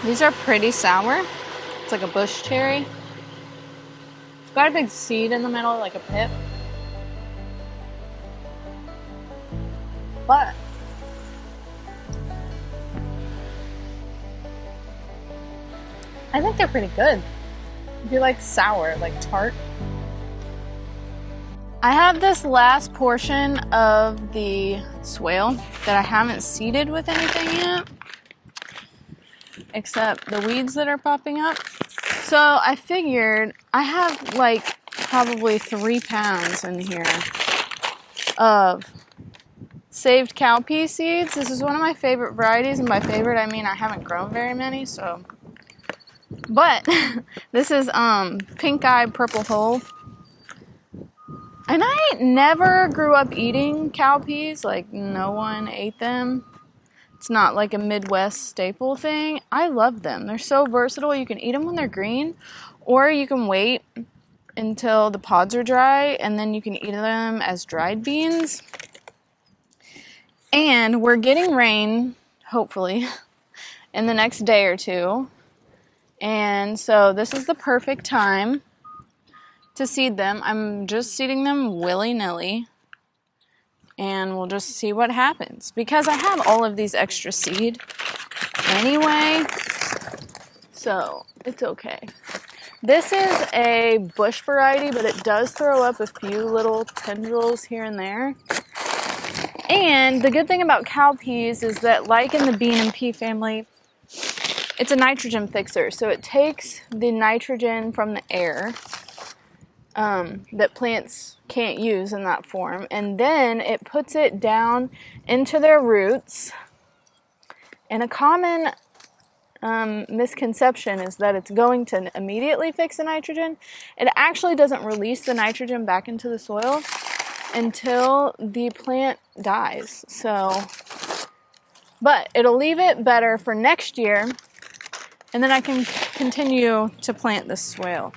These are pretty sour. It's like a bush cherry. It's got a big seed in the middle, like a pip. But I think they're pretty good. If you like sour, like tart. I have this last portion of the swale that I haven't seeded with anything yet, except the weeds that are popping up. So I figured I have like probably 3 pounds in here of saved cowpea seeds. This is one of my favorite varieties, and by favorite I mean I haven't grown very many, so. But this is pink eye purple hull. And I never grew up eating cowpeas, like no one ate them. It's not like a Midwest staple thing. I love them. They're so versatile. You can eat them when they're green, or you can wait until the pods are dry, and then you can eat them as dried beans. And we're getting rain, hopefully, in the next day or two. And so this is the perfect time to seed them. I'm just seeding them willy-nilly. And we'll just see what happens. Because I have all of these extra seed anyway. So it's okay. This is a bush variety, but it does throw up a few little tendrils here and there. And the good thing about cowpeas is that, like in the bean and pea family, it's a nitrogen fixer. So it takes the nitrogen from the air that plants can't use in that form, and then it puts it down into their roots. And a common misconception is that it's going to immediately fix the nitrogen. It actually doesn't release the nitrogen back into the soil until the plant dies. So, but it'll leave it better for next year, and then I can continue to plant this swale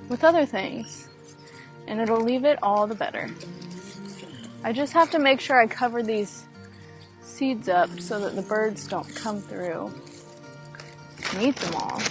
with other things, and it'll leave it all the better. I just have to make sure I cover these seeds up so that the birds don't come through and eat them all.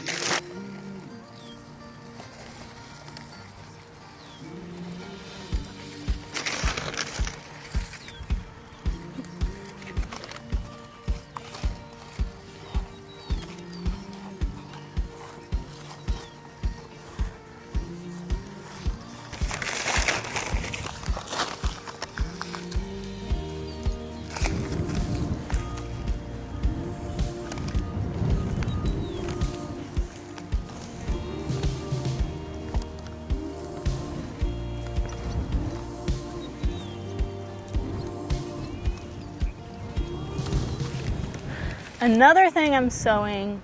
Another thing I'm sowing,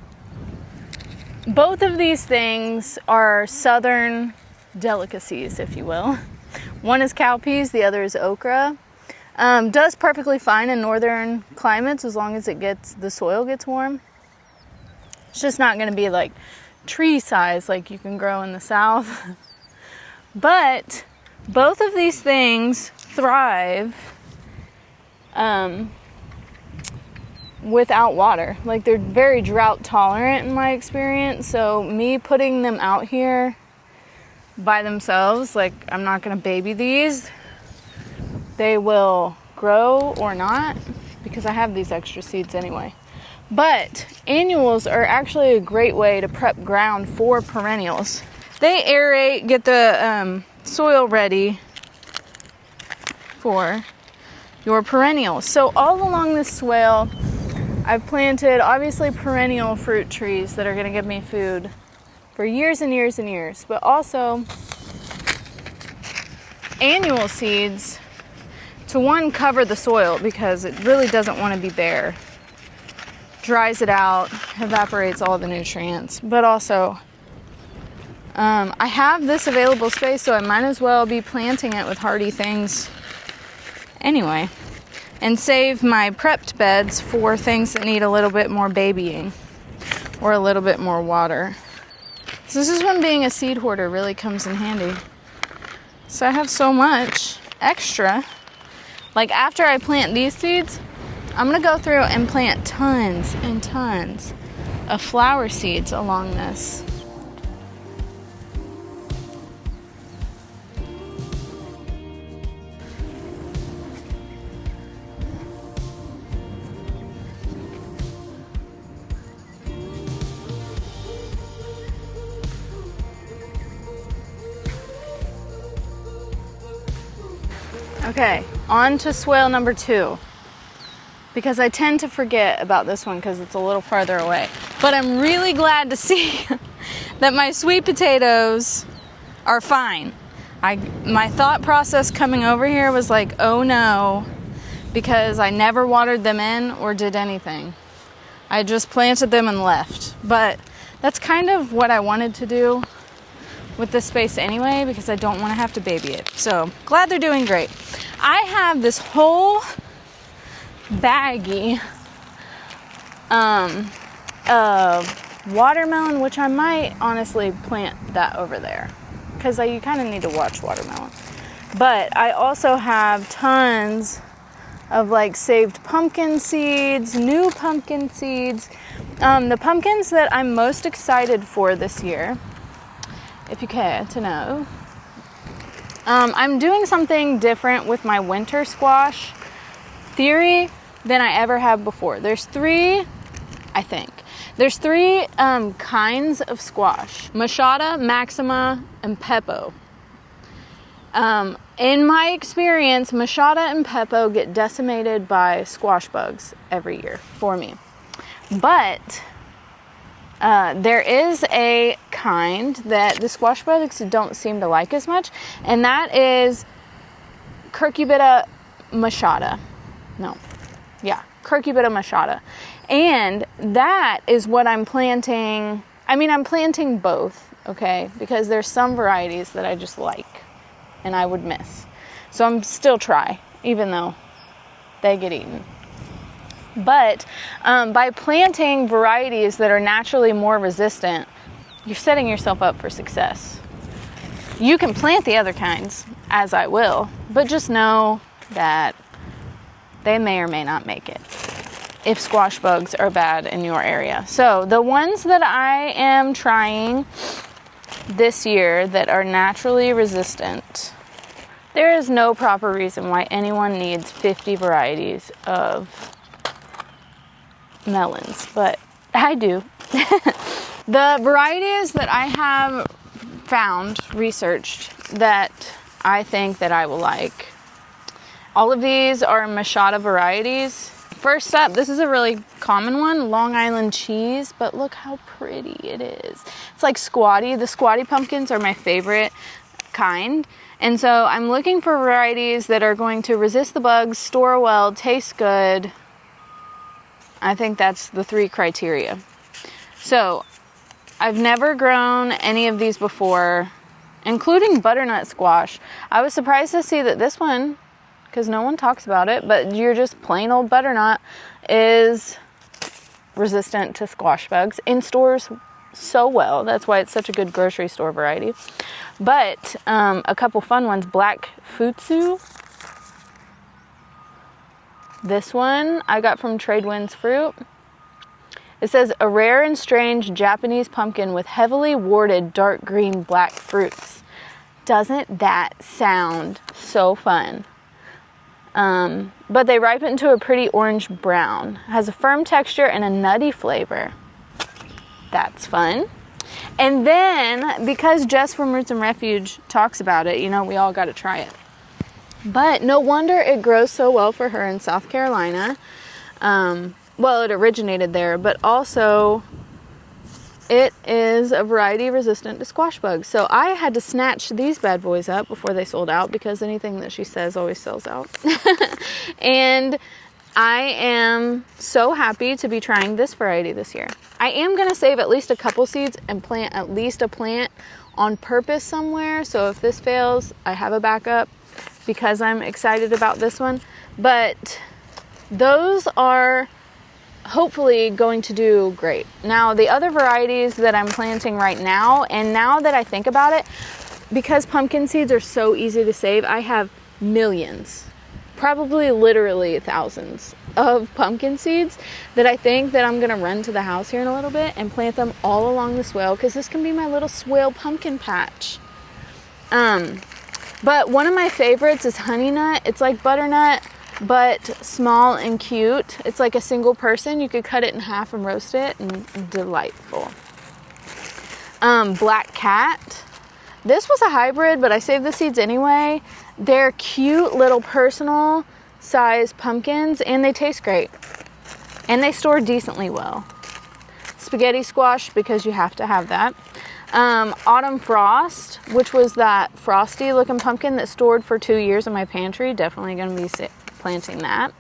both of these things are southern delicacies, if you will. One is cowpeas, the other is okra. Does perfectly fine in northern climates as long as the soil gets warm. It's just not going to be like tree size like you can grow in the south. But both of these things thrive without water. Like, they're very drought tolerant in my experience. So me putting them out here by themselves, like, I'm not going to baby these. They will grow or not because I have these extra seeds anyway. But annuals are actually a great way to prep ground for perennials. They aerate, get the soil ready for your perennials. So all along this swale, I've planted, obviously, perennial fruit trees that are going to give me food for years and years and years, but also annual seeds to, one, cover the soil because it really doesn't want to be bare. Dries it out, evaporates all the nutrients, but also I have this available space, so I might as well be planting it with hardy things anyway. And save my prepped beds for things that need a little bit more babying or a little bit more water. So this is when being a seed hoarder really comes in handy. So I have so much extra. Like, after I plant these seeds, I'm going to go through and plant tons and tons of flower seeds along this. Okay, on to swale number 2. Because I tend to forget about this one because it's a little farther away. But I'm really glad to see that my sweet potatoes are fine. My thought process coming over here was like, oh no, because I never watered them in or did anything. I just planted them and left. But that's kind of what I wanted to do with this space anyway, because I don't want to have to baby it. So glad they're doing great. I have this whole baggie of watermelon, which I might honestly plant that over there because you kind of need to watch watermelon. But I also have tons of like saved pumpkin seeds, new pumpkin seeds. The pumpkins that I'm most excited for this year, if you care to know, I'm doing something different with my winter squash theory than I ever have before. There's three kinds of squash: Machada, Maxima, and Peppo. In my experience, Machada and Peppo get decimated by squash bugs every year for me. But there is a kind that the squash bugs don't seem to like as much, and that is Cucurbita machata. Cucurbita machata. And that is what I'm planting. I mean, I'm planting both, okay? Because there's some varieties that I just like and I would miss. So I'm still try, even though they get eaten. But by planting varieties that are naturally more resistant, you're setting yourself up for success. You can plant the other kinds, as I will, but just know that they may or may not make it if squash bugs are bad in your area. So the ones that I am trying this year that are naturally resistant, there is no proper reason why anyone needs 50 varieties of melons, but I do. The varieties that I have found, researched, that I think that I will like, all of these are Machada varieties. First up, this is a really common one, Long Island cheese, but look how pretty it is. It's like squatty. The squatty pumpkins are my favorite kind. And so I'm looking for varieties that are going to resist the bugs, store well, taste good. I think that's the 3 criteria. So I've never grown any of these before, including butternut squash. I was surprised to see that this one, because no one talks about it, but you're just plain old butternut, is resistant to squash bugs in stores so well. That's why it's such a good grocery store variety. But a couple fun ones, Black Futsu. This one I got from Tradewinds Fruit. It says, a rare and strange Japanese pumpkin with heavily warded dark green black fruits. Doesn't that sound so fun? But they ripen to a pretty orange brown. Has a firm texture and a nutty flavor. That's fun. And then, because Jess from Roots and Refuge talks about it, we all got to try it. But no wonder it grows so well for her in South Carolina. Well, it originated there, but also it is a variety resistant to squash bugs. So I had to snatch these bad boys up before they sold out, because anything that she says always sells out. And I am so happy to be trying this variety this year. I am going to save at least a couple seeds and plant at least a plant on purpose somewhere. So if this fails, I have a backup, because I'm excited about this one. But those are hopefully going to do great. Now, the other varieties that I'm planting right now, and now that I think about it, because pumpkin seeds are so easy to save, I have millions probably literally thousands of pumpkin seeds that I think that I'm going to run to the house here in a little bit and plant them all along the swale, because this can be my little swale pumpkin patch. But one of my favorites is honey nut. It's like butternut, but small and cute. It's like a single person. You could cut it in half and roast it, and delightful. Black cat. This was a hybrid, but I saved the seeds anyway. They're cute little personal size pumpkins, and they taste great. And they store decently well. Spaghetti squash, because you have to have that. Autumn frost, which was that frosty looking pumpkin that stored for 2 years in my pantry. Definitely going to be planting that.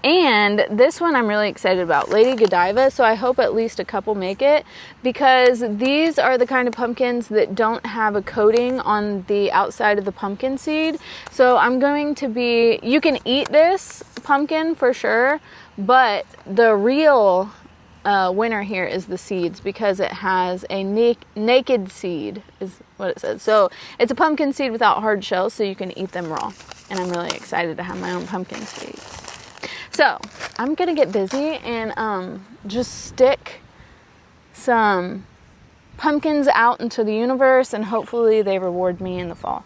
And this one I'm really excited about, Lady Godiva, so I hope at least a couple make it, because these are the kind of pumpkins that don't have a coating on the outside of the pumpkin seed. So I'm going to be, you can eat this pumpkin for sure, but the real winner here is the seeds, because it has a naked seed is what it says. So it's a pumpkin seed without hard shells, so you can eat them raw. And I'm really excited to have my own pumpkin seeds. So I'm going to get busy and just stick some pumpkins out into the universe, and hopefully they reward me in the fall.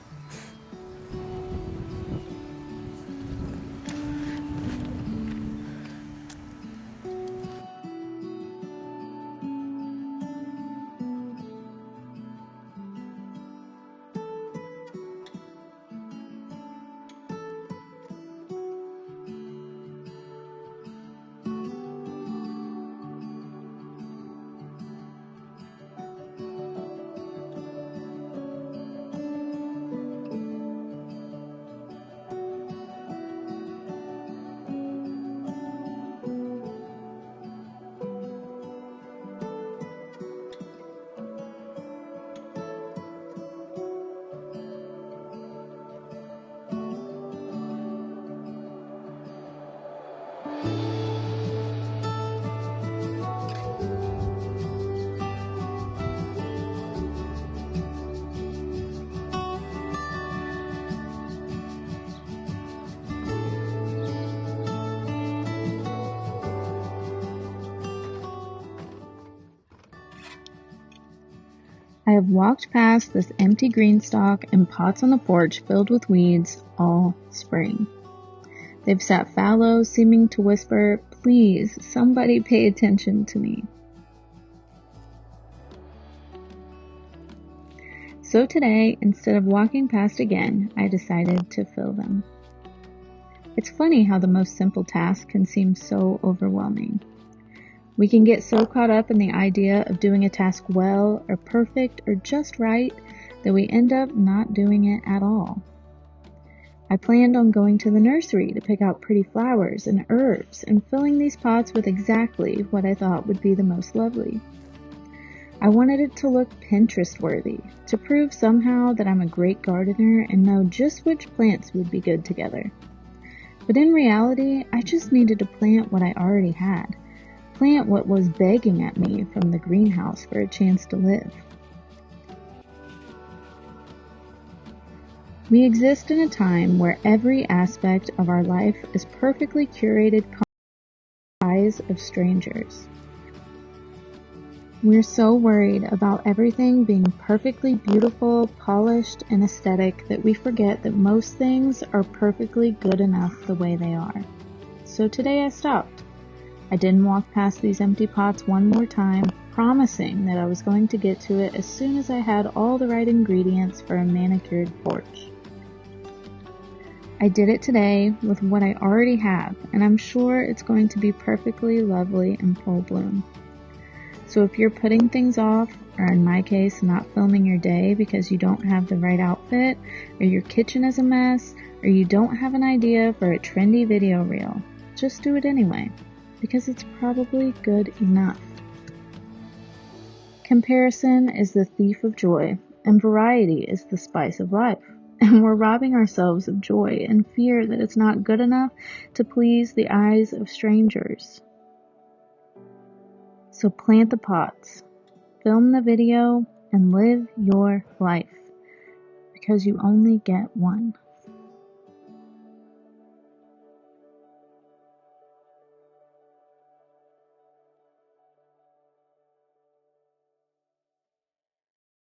I have walked past this empty green stalk and pots on the porch filled with weeds all spring. They've sat fallow, seeming to whisper, "Please, somebody pay attention to me." So today, instead of walking past again, I decided to fill them. It's funny how the most simple task can seem so overwhelming. We can get so caught up in the idea of doing a task well or perfect or just right that we end up not doing it at all. I planned on going to the nursery to pick out pretty flowers and herbs and filling these pots with exactly what I thought would be the most lovely. I wanted it to look Pinterest-worthy, to prove somehow that I'm a great gardener and know just which plants would be good together. But in reality, I just needed to plant what I already had. Plant what was begging at me from the greenhouse for a chance to live. We exist in a time where every aspect of our life is perfectly curated in the eyes of strangers. We're so worried about everything being perfectly beautiful, polished, and aesthetic that we forget that most things are perfectly good enough the way they are. So today I stopped. I didn't walk past these empty pots one more time, promising that I was going to get to it as soon as I had all the right ingredients for a manicured porch. I did it today with what I already have, and I'm sure it's going to be perfectly lovely in full bloom. So if you're putting things off, or in my case, not filming your day because you don't have the right outfit, or your kitchen is a mess, or you don't have an idea for a trendy video reel, just do it anyway, because it's probably good enough. Comparison is the thief of joy, and variety is the spice of life. And we're robbing ourselves of joy and fear that it's not good enough to please the eyes of strangers. So plant the pots, film the video, and live your life, because you only get one.